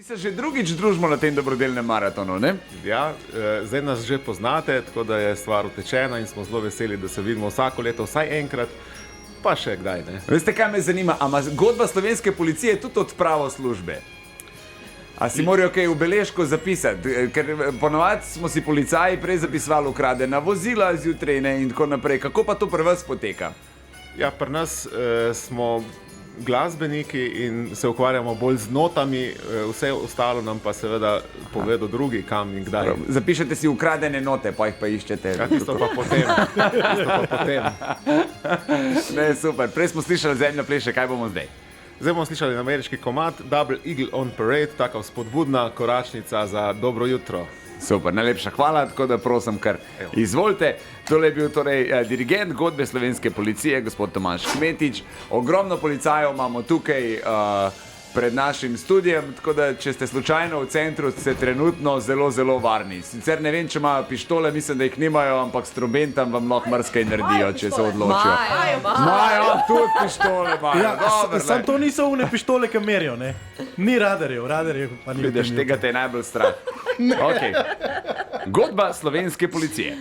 Mi se že drugič družimo na tem dobrodelnem maratonu, ne? Ja, zdaj nas že poznate, tako da je stvar utečena in smo zelo veseli, da se vidimo vsako leto, vsaj enkrat, pa še kdaj. Ne? Veste, kaj me zanima? A ima zgodba slovenske policije tudi odpravo službe? A si morajo kaj v beležko zapisati? Ker ponovadi smo si policaji prej zapisvali ukradena vozila zjutraj in tako naprej. Kako pa to pri vas poteka? Ja, pri nas smo glasbeniki in se ukvarjamo bolj z notami, vse ostalo nam pa seveda povedo drugi, kam in kdaj. Zapišete si ukradene note, pa jih pa iščete. Ja, tisto pa potem. Ne, super. Prej smo slišali Zemlja pleše, kaj bomo zdaj? Zdaj bomo slišali ameriški komad Double Eagle on Parade, taka spodbudna koračnica za dobro jutro. Super, najlepša hvala, tako da prosim, kar izvolite. Tole je bil torej dirigent godbe slovenske policije, gospod Tomaž Kmetič. Ogromno policajev imamo tukaj pred našim studijem, tako da če ste slučajno v centru, ste trenutno zelo, zelo varni. Sicer ne vem, če imajo pištole, mislim, da jih nimajo, ampak s trobentam vam lahko marsikaj naredijo, če se odločijo. Imajo tudi pištole, imajo. Sam to niso une pištole, ki merijo, ne? Ni radarjev pa ni. Vidiš, tega te je najbolj strah. Okay. Godba slovenske policije.